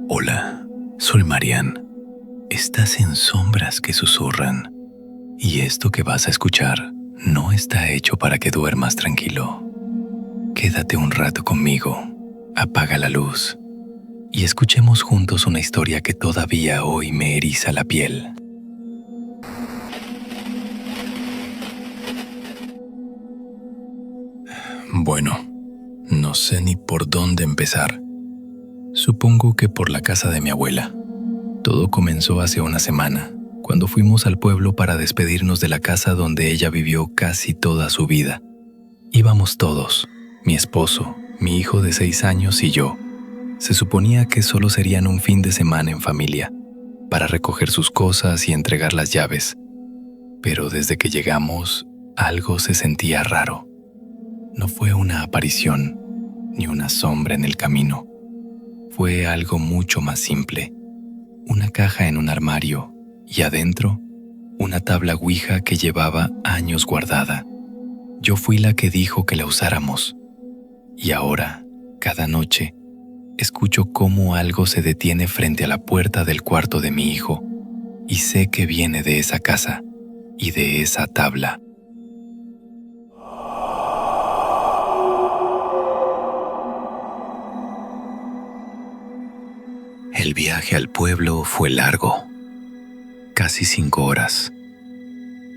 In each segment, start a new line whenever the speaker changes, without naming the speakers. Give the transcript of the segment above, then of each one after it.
Hola, soy Marian. Estás en Sombras que Susurran, y esto que vas a escuchar no está hecho para que duermas tranquilo. Quédate un rato conmigo, apaga la luz y escuchemos juntos una historia que todavía hoy me eriza la piel. Bueno, no sé ni por dónde empezar. Supongo que por la casa de mi abuela. Todo comenzó hace una semana, cuando fuimos al pueblo para despedirnos de la casa donde ella vivió casi toda su vida. Íbamos todos, mi esposo, mi hijo de 6 años y yo. Se suponía que solo serían un fin de semana en familia, para recoger sus cosas y entregar las llaves. Pero desde que llegamos, algo se sentía raro. No fue una aparición, ni una sombra en el camino. Fue algo mucho más simple. Una caja en un armario y adentro, una tabla Ouija que llevaba años guardada. Yo fui la que dijo que la usáramos. Y ahora, cada noche, escucho cómo algo se detiene frente a la puerta del cuarto de mi hijo y sé que viene de esa casa y de esa tabla. El viaje al pueblo fue largo, casi 5 horas.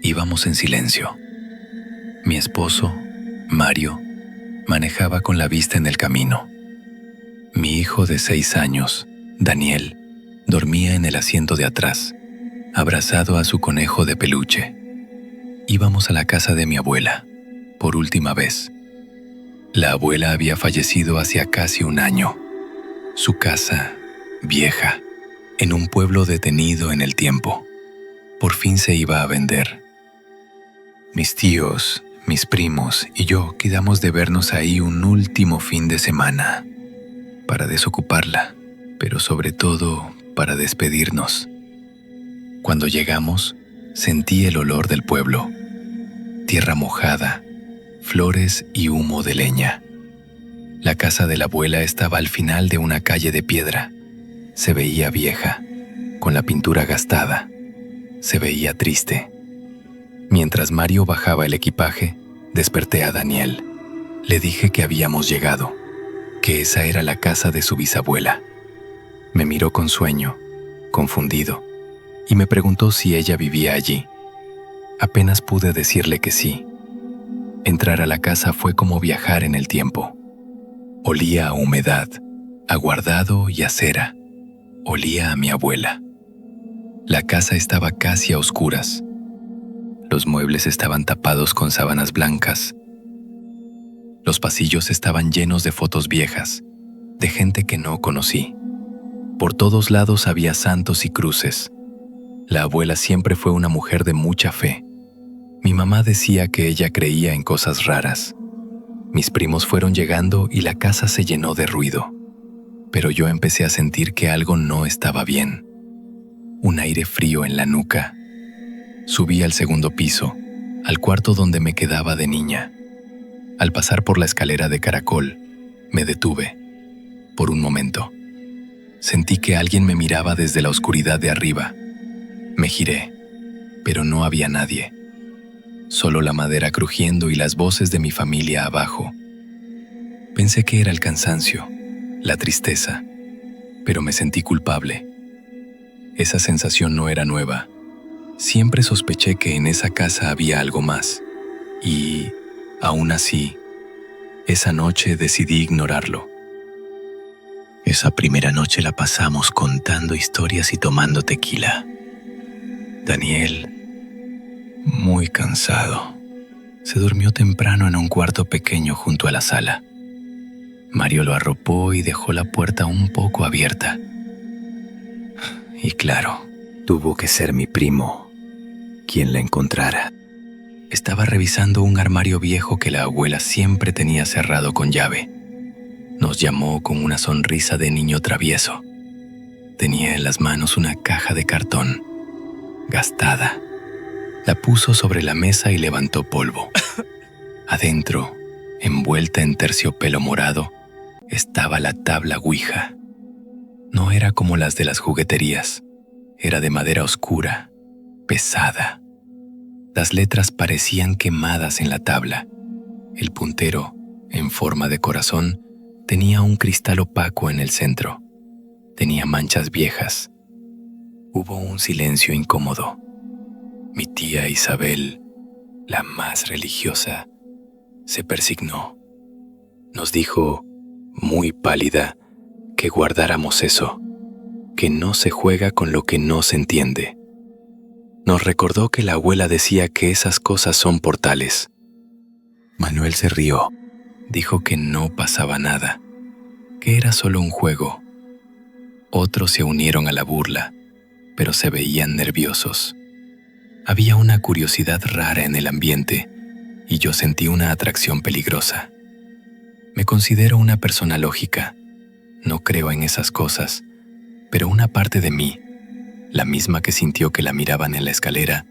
Íbamos en silencio. Mi esposo, Mario, manejaba con la vista en el camino. Mi hijo de 6 años, Daniel, dormía en el asiento de atrás, abrazado a su conejo de peluche. Íbamos a la casa de mi abuela, por última vez. La abuela había fallecido hacía casi 1 año. Su casa, vieja, en un pueblo detenido en el tiempo, por fin se iba a vender. Mis tíos, mis primos y yo quedamos de vernos ahí un último fin de semana, para desocuparla, pero sobre todo para despedirnos. Cuando llegamos, sentí el olor del pueblo, tierra mojada, flores y humo de leña. La casa de la abuela estaba al final de una calle de piedra. Se veía vieja, con la pintura gastada. Se veía triste. Mientras Mario bajaba el equipaje, desperté a Daniel. Le dije que habíamos llegado, que esa era la casa de su bisabuela. Me miró con sueño, confundido, y me preguntó si ella vivía allí. Apenas pude decirle que sí. Entrar a la casa fue como viajar en el tiempo. Olía a humedad, a guardado y a cera. Olía a mi abuela. La casa estaba casi a oscuras. Los muebles estaban tapados con sábanas blancas. Los pasillos estaban llenos de fotos viejas, de gente que no conocí. Por todos lados había santos y cruces. La abuela siempre fue una mujer de mucha fe. Mi mamá decía que ella creía en cosas raras. Mis primos fueron llegando y la casa se llenó de ruido. Pero yo empecé a sentir que algo no estaba bien. Un aire frío en la nuca. Subí al 2º piso, al cuarto donde me quedaba de niña. Al pasar por la escalera de caracol, me detuve. Por un momento. Sentí que alguien me miraba desde la oscuridad de arriba. Me giré, pero no había nadie. Solo la madera crujiendo y las voces de mi familia abajo. Pensé que era el cansancio, la tristeza, pero me sentí culpable. Esa sensación no era nueva. Siempre sospeché que en esa casa había algo más. Y, aún así, esa noche decidí ignorarlo. Esa primera noche la pasamos contando historias y tomando tequila. Daniel, muy cansado, se durmió temprano en un cuarto pequeño junto a la sala. Mario lo arropó y dejó la puerta un poco abierta. Y claro, tuvo que ser mi primo quien la encontrara. Estaba revisando un armario viejo que la abuela siempre tenía cerrado con llave. Nos llamó con una sonrisa de niño travieso. Tenía en las manos una caja de cartón, gastada. La puso sobre la mesa y levantó polvo. Adentro, envuelta en terciopelo morado, estaba la tabla Ouija. No era como las de las jugueterías. Era de madera oscura, pesada. Las letras parecían quemadas en la tabla. El puntero, en forma de corazón, tenía un cristal opaco en el centro. Tenía manchas viejas. Hubo un silencio incómodo. Mi tía Isabel, la más religiosa, se persignó. Nos dijo, muy pálida, que guardáramos eso, que no se juega con lo que no se entiende. Nos recordó que la abuela decía que esas cosas son portales. Manuel se rió, dijo que no pasaba nada, que era solo un juego. Otros se unieron a la burla, pero se veían nerviosos. Había una curiosidad rara en el ambiente y yo sentí una atracción peligrosa. Me considero una persona lógica. No creo en esas cosas, pero una parte de mí, la misma que sintió que la miraban en la escalera,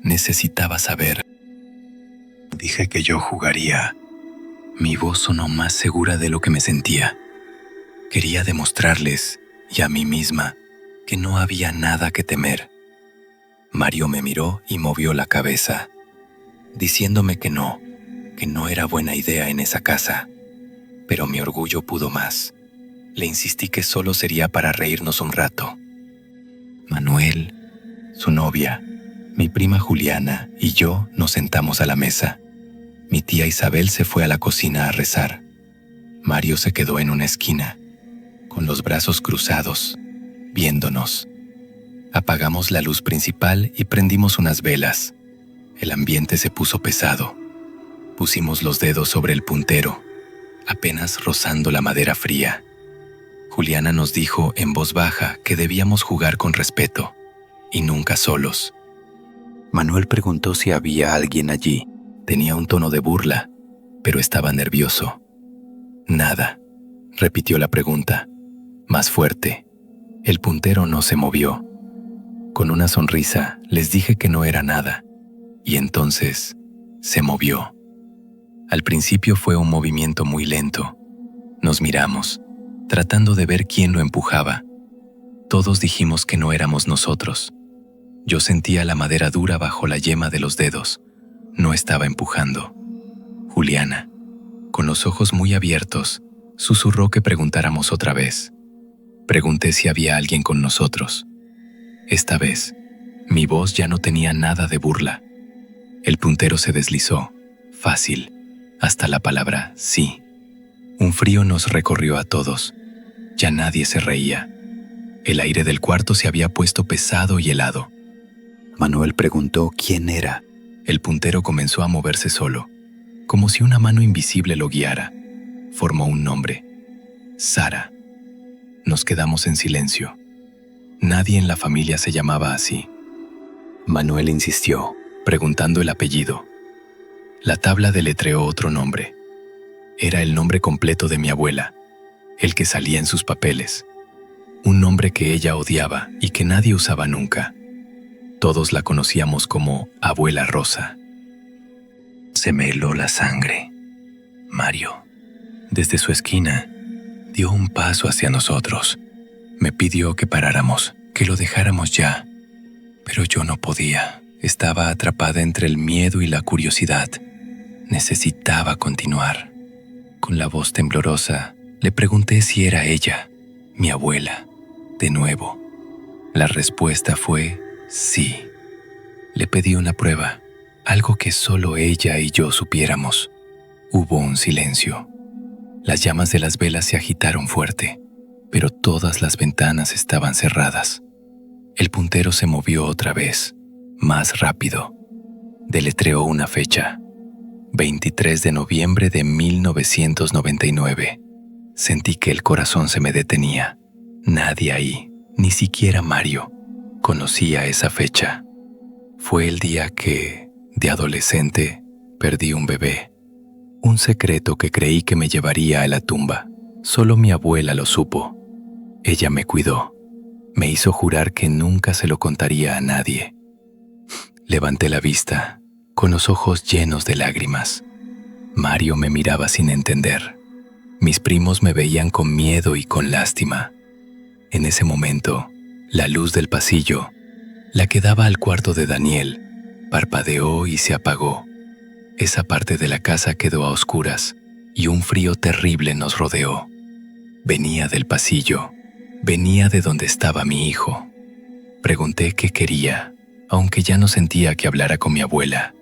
necesitaba saber. Dije que yo jugaría. Mi voz sonó más segura de lo que me sentía. Quería demostrarles, y a mí misma, que no había nada que temer. Mario me miró y movió la cabeza, diciéndome que no era buena idea en esa casa. Pero mi orgullo pudo más. Le insistí que solo sería para reírnos un rato. Manuel, su novia, mi prima Juliana y yo nos sentamos a la mesa. Mi tía Isabel se fue a la cocina a rezar. Mario se quedó en una esquina, con los brazos cruzados, viéndonos. Apagamos la luz principal y prendimos unas velas. El ambiente se puso pesado. Pusimos los dedos sobre el puntero, apenas rozando la madera fría. Juliana nos dijo en voz baja que debíamos jugar con respeto y nunca solos. Manuel preguntó si había alguien allí. Tenía un tono de burla, pero estaba nervioso. Nada, repitió la pregunta, más fuerte. El puntero no se movió. Con una sonrisa les dije que no era nada, y entonces se movió. Al principio fue un movimiento muy lento. Nos miramos, tratando de ver quién lo empujaba. Todos dijimos que no éramos nosotros. Yo sentía la madera dura bajo la yema de los dedos. No estaba empujando. Juliana, con los ojos muy abiertos, susurró que preguntáramos otra vez. Pregunté si había alguien con nosotros. Esta vez, mi voz ya no tenía nada de burla. El puntero se deslizó, fácil, hasta la palabra sí. Un frío nos recorrió a todos. Ya nadie se reía. El aire del cuarto se había puesto pesado y helado. Manuel preguntó quién era. El puntero comenzó a moverse solo, como si una mano invisible lo guiara. Formó un nombre: Sara. Nos quedamos en silencio. Nadie en la familia se llamaba así. Manuel insistió, preguntando el apellido. La tabla deletreó otro nombre. Era el nombre completo de mi abuela, el que salía en sus papeles. Un nombre que ella odiaba y que nadie usaba nunca. Todos la conocíamos como Abuela Rosa. Se me heló la sangre. Mario, desde su esquina, dio un paso hacia nosotros. Me pidió que paráramos, que lo dejáramos ya. Pero yo no podía. Estaba atrapada entre el miedo y la curiosidad. Necesitaba continuar. Con la voz temblorosa, le pregunté si era ella, mi abuela, de nuevo. La respuesta fue sí. Le pedí una prueba, algo que solo ella y yo supiéramos. Hubo un silencio. Las llamas de las velas se agitaron fuerte, pero todas las ventanas estaban cerradas. El puntero se movió otra vez, más rápido. Deletreó una fecha: 23 de noviembre de 1999. Sentí que el corazón se me detenía. Nadie ahí, ni siquiera Mario, conocía esa fecha. Fue el día que, de adolescente, perdí un bebé. Un secreto que creí que me llevaría a la tumba. Solo mi abuela lo supo. Ella me cuidó. Me hizo jurar que nunca se lo contaría a nadie. Levanté la vista, con los ojos llenos de lágrimas. Mario me miraba sin entender. Mis primos me veían con miedo y con lástima. En ese momento, la luz del pasillo, la que daba al cuarto de Daniel, parpadeó y se apagó. Esa parte de la casa quedó a oscuras y un frío terrible nos rodeó. Venía del pasillo, venía de donde estaba mi hijo. Pregunté qué quería, aunque ya no sentía que hablara con mi abuela.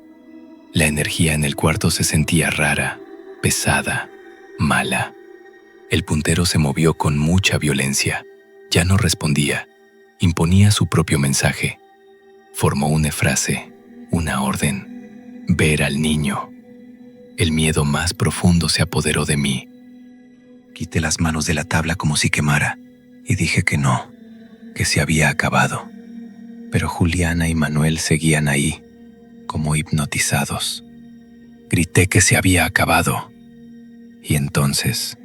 La energía en el cuarto se sentía rara, pesada, mala. El puntero se movió con mucha violencia. Ya no respondía. Imponía su propio mensaje. Formó una frase, una orden: ver al niño. El miedo más profundo se apoderó de mí. Quité las manos de la tabla como si quemara y dije que no, que se había acabado. Pero Juliana y Manuel seguían ahí, como hipnotizados. Grité que se había acabado. Y entonces,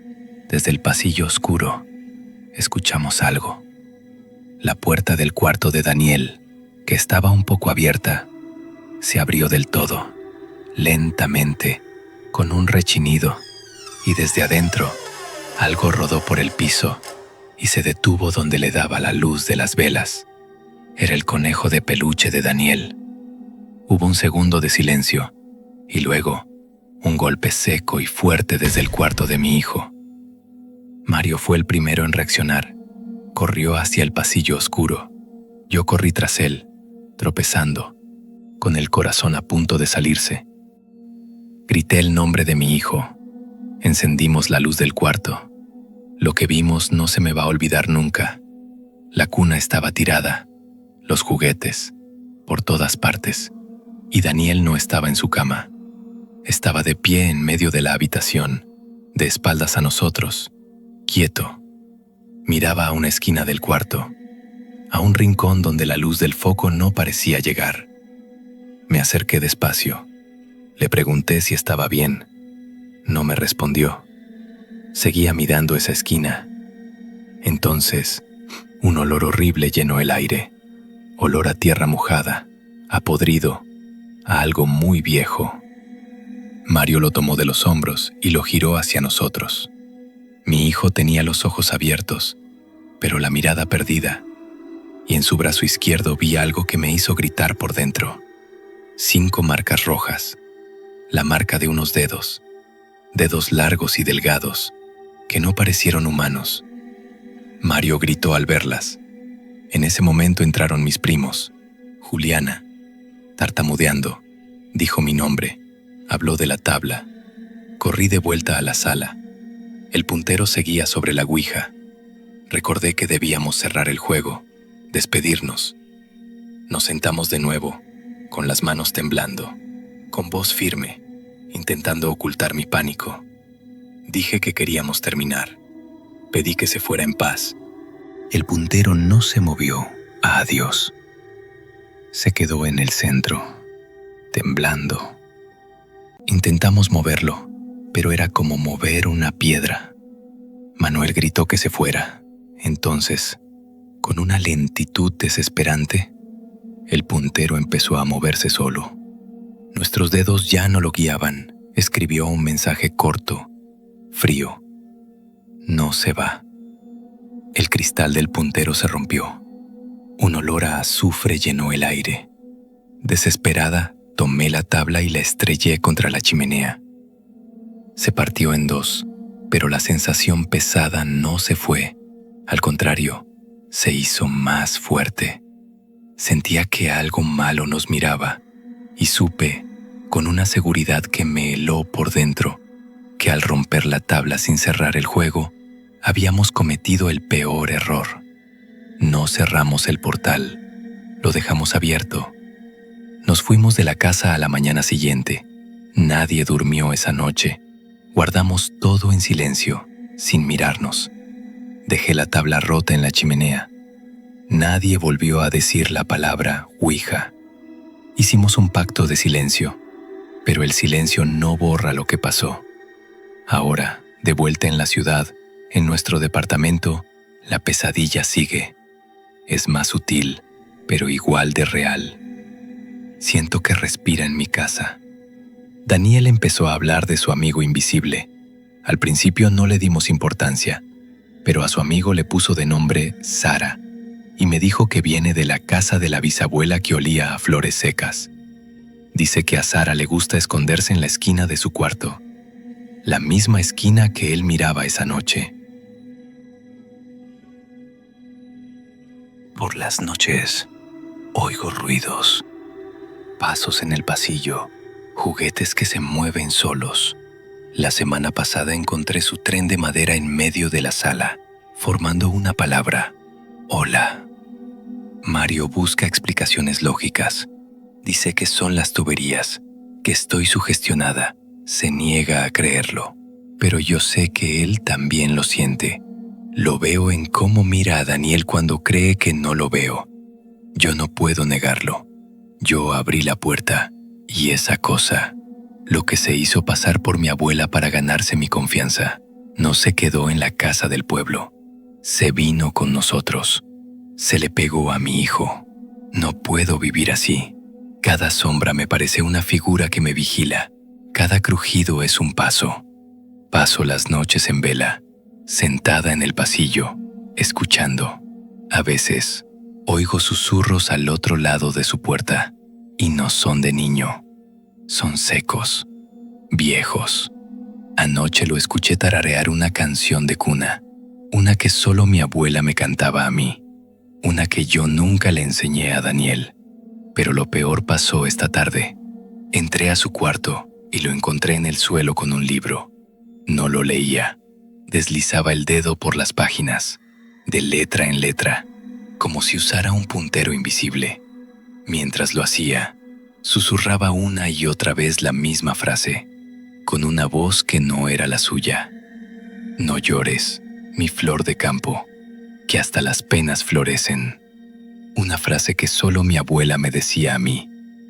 desde el pasillo oscuro, escuchamos algo. La puerta del cuarto de Daniel, que estaba un poco abierta, se abrió del todo, lentamente, con un rechinido, y desde adentro, algo rodó por el piso y se detuvo donde le daba la luz de las velas. Era el conejo de peluche de Daniel. Hubo un segundo de silencio y luego un golpe seco y fuerte desde el cuarto de mi hijo. Mario fue el primero en reaccionar. Corrió hacia el pasillo oscuro. Yo corrí tras él, tropezando, con el corazón a punto de salirse. Grité el nombre de mi hijo. Encendimos la luz del cuarto. Lo que vimos no se me va a olvidar nunca. La cuna estaba tirada, los juguetes, por todas partes, y Daniel no estaba en su cama. Estaba de pie en medio de la habitación, de espaldas a nosotros, quieto. Miraba a una esquina del cuarto, a un rincón donde la luz del foco no parecía llegar. Me acerqué despacio. Le pregunté si estaba bien. No me respondió. Seguía mirando esa esquina. Entonces, un olor horrible llenó el aire. Olor a tierra mojada, a podrido, a algo muy viejo. Mario lo tomó de los hombros y lo giró hacia nosotros. Mi hijo tenía los ojos abiertos, pero la mirada perdida, y en su brazo izquierdo vi algo que me hizo gritar por dentro. 5 marcas rojas, la marca de unos dedos, dedos largos y delgados, que no parecieron humanos. Mario gritó al verlas. En ese momento entraron mis primos. Juliana, tartamudeando, dijo mi nombre, habló de la tabla. Corrí de vuelta a la sala. El puntero seguía sobre la ouija. Recordé que debíamos cerrar el juego, despedirnos. Nos sentamos de nuevo, con las manos temblando, con voz firme, intentando ocultar mi pánico. Dije que queríamos terminar. Pedí que se fuera en paz. El puntero no se movió. Adiós. Se quedó en el centro, temblando. Intentamos moverlo, pero era como mover una piedra. Manuel gritó que se fuera. Entonces, con una lentitud desesperante, el puntero empezó a moverse solo. Nuestros dedos ya no lo guiaban. Escribió un mensaje corto, frío. No se va. El cristal del puntero se rompió. Un olor a azufre llenó el aire. Desesperada, tomé la tabla y la estrellé contra la chimenea. Se partió en 2, pero la sensación pesada no se fue. Al contrario, se hizo más fuerte. Sentía que algo malo nos miraba y supe, con una seguridad que me heló por dentro, que al romper la tabla sin cerrar el juego, habíamos cometido el peor error. No cerramos el portal, lo dejamos abierto. Nos fuimos de la casa a la mañana siguiente. Nadie durmió esa noche. Guardamos todo en silencio, sin mirarnos. Dejé la tabla rota en la chimenea. Nadie volvió a decir la palabra ouija. Hicimos un pacto de silencio, pero el silencio no borra lo que pasó. Ahora, de vuelta en la ciudad, en nuestro departamento, la pesadilla sigue. Es más sutil, pero igual de real. Siento que respira en mi casa. Daniel empezó a hablar de su amigo invisible. Al principio no le dimos importancia, pero a su amigo le puso de nombre Sara y me dijo que viene de la casa de la bisabuela que olía a flores secas. Dice que a Sara le gusta esconderse en la esquina de su cuarto, la misma esquina que él miraba esa noche. Por las noches, oigo ruidos, pasos en el pasillo, juguetes que se mueven solos. La semana pasada encontré su tren de madera en medio de la sala, formando una palabra: hola. Mario busca explicaciones lógicas. Dice que son las tuberías, que estoy sugestionada. Se niega a creerlo, pero yo sé que él también lo siente. Lo veo en cómo mira a Daniel cuando cree que no lo veo. Yo no puedo negarlo. Yo abrí la puerta y esa cosa, lo que se hizo pasar por mi abuela para ganarse mi confianza, no se quedó en la casa del pueblo. Se vino con nosotros. Se le pegó a mi hijo. No puedo vivir así. Cada sombra me parece una figura que me vigila. Cada crujido es un paso. Paso las noches en vela, sentada en el pasillo, escuchando. A veces, oigo susurros al otro lado de su puerta, y no son de niño. Son secos, viejos. Anoche lo escuché tararear una canción de cuna, una que solo mi abuela me cantaba a mí, una que yo nunca le enseñé a Daniel. Pero lo peor pasó esta tarde. Entré a su cuarto y lo encontré en el suelo con un libro. No lo leía. Deslizaba el dedo por las páginas, de letra en letra, como si usara un puntero invisible. Mientras lo hacía, susurraba una y otra vez la misma frase, con una voz que no era la suya. No llores, mi flor de campo, que hasta las penas florecen. Una frase que solo mi abuela me decía a mí.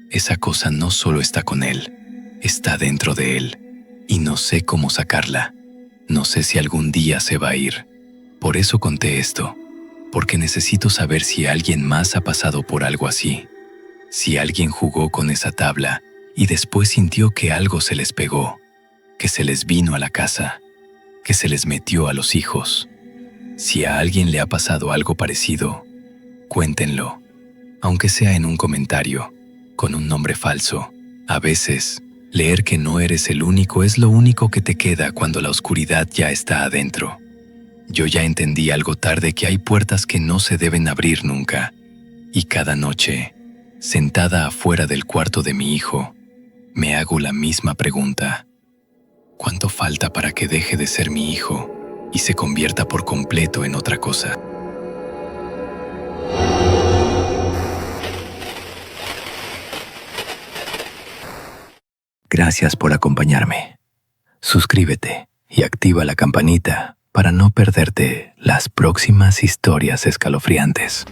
Esa cosa no solo está con él, está dentro de él, y no sé cómo sacarla. No sé si algún día se va a ir. Por eso conté esto, porque necesito saber si alguien más ha pasado por algo así. Si alguien jugó con esa tabla y después sintió que algo se les pegó, que se les vino a la casa, que se les metió a los hijos. Si a alguien le ha pasado algo parecido, cuéntenlo, aunque sea en un comentario, con un nombre falso. A veces, leer que no eres el único es lo único que te queda cuando la oscuridad ya está adentro. Yo ya entendí algo tarde que hay puertas que no se deben abrir nunca, y cada noche, sentada afuera del cuarto de mi hijo, me hago la misma pregunta. ¿Cuánto falta para que deje de ser mi hijo y se convierta por completo en otra cosa? Gracias por acompañarme. Suscríbete y activa la campanita para no perderte las próximas historias escalofriantes.